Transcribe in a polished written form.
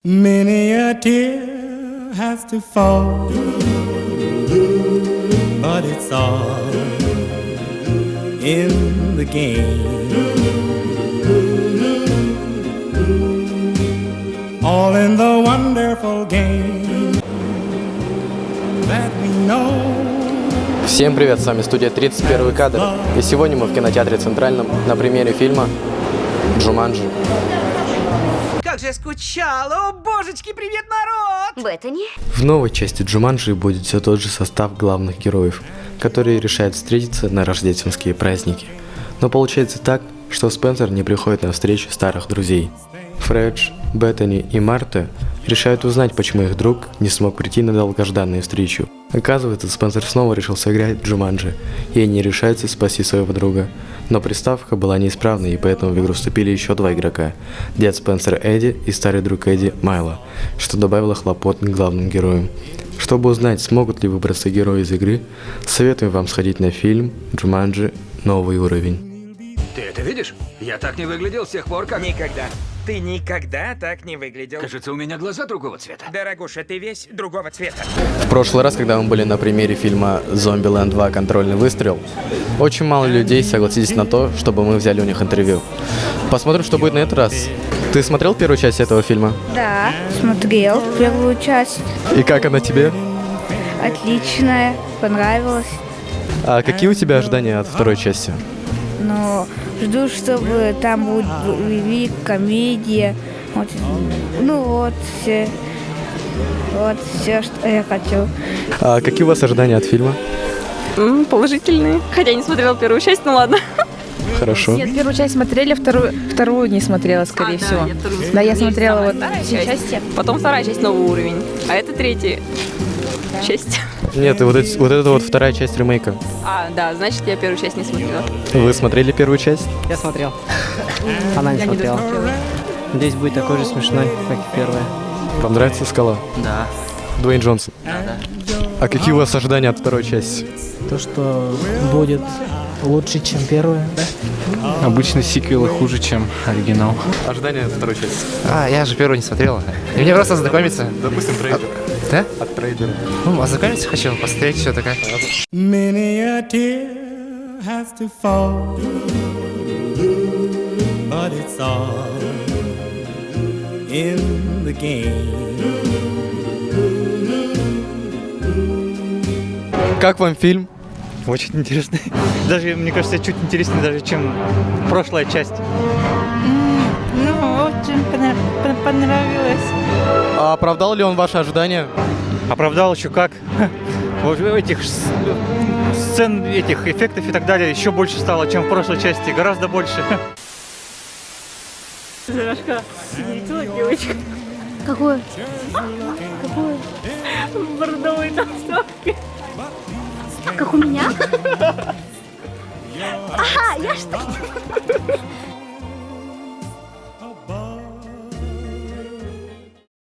Many a tear has to fall, but it's all in the game. All in the wonderful game that we know. Всем привет, с вами студия 31 кадр. И сегодня мы в кинотеатре Центральном на премьере фильма «Джуманджи». Как же я скучал! О, божечки, привет, народ! Беттани? В новой части «Джуманджи» будет все тот же состав главных героев, которые решают встретиться на рождественские праздники. Но получается так, что Спенсер не приходит на встречу старых друзей. Фредж, Беттани и Марта решают узнать, почему их друг не смог прийти на долгожданную встречу. Оказывается, Спенсер снова решил сыграть в Джуманджи, и они решаются спасти своего друга. Но приставка была неисправной, и поэтому в игру вступили еще два игрока – дед Спенсера Эдди и старый друг Эдди Майло, что добавило хлопот главным героям. Чтобы узнать, смогут ли выбраться герои из игры, советуем вам сходить на фильм «Джуманджи. Новый уровень». Ты это видишь? Я так не выглядел с тех пор, как... Никогда. Ты никогда так не выглядел. Кажется, у меня глаза другого цвета. Дорогуша, ты весь другого цвета. В прошлый раз, когда мы были на премьере фильма «Зомбиленд 2. Контрольный выстрел», очень мало людей согласились на то, чтобы мы взяли у них интервью. Посмотрим, что будет на этот раз. Ты смотрел первую часть этого фильма? Да, смотрел первую часть. И как она тебе? Отличная, понравилась. А какие у тебя ожидания от второй части? Но жду, чтобы там будет боевик, комедия. Вот. Ну вот все, что я хочу. А какие у вас ожидания от фильма? Положительные. Хотя не смотрела первую часть, ну ладно. Хорошо. Нет, первую часть смотрели, вторую не смотрела, скорее всего. Я смотрела вот все части. Потом вторая часть «Новый уровень», а это третья часть. Нет, вот это вот вторая часть ремейка. А, да, значит, я первую часть не смотрела. Вы смотрели первую часть? Я смотрел. Она не смотрела. Надеюсь, будет такой же смешной, как и первая. Вам нравится «Скала»? Да. Дуэйн Джонсон? Да. А какие у вас ожидания от второй части? То, что будет лучше, чем первая. Обычно сиквелы хуже, чем оригинал. Ожидания от второй части? Я же первую не смотрел. И мне просто ознакомиться. Допустим, трейлер. Да? От трейлера. Ну, ознакомиться хочу, посмотреть, что такое. Many a tear has to fall, but it's all in the game. Как вам фильм? Очень интересный. Даже, мне кажется, чуть интереснее даже, чем прошлая часть. Ну, очень понравилось. А оправдал ли он ваши ожидания? Оправдал еще как. Вот этих сцен, этих эффектов и так далее еще больше стало, чем в прошлой части. Гораздо больше. Немножко видела девочка. Какой? В бордовой толстовке. Как у меня?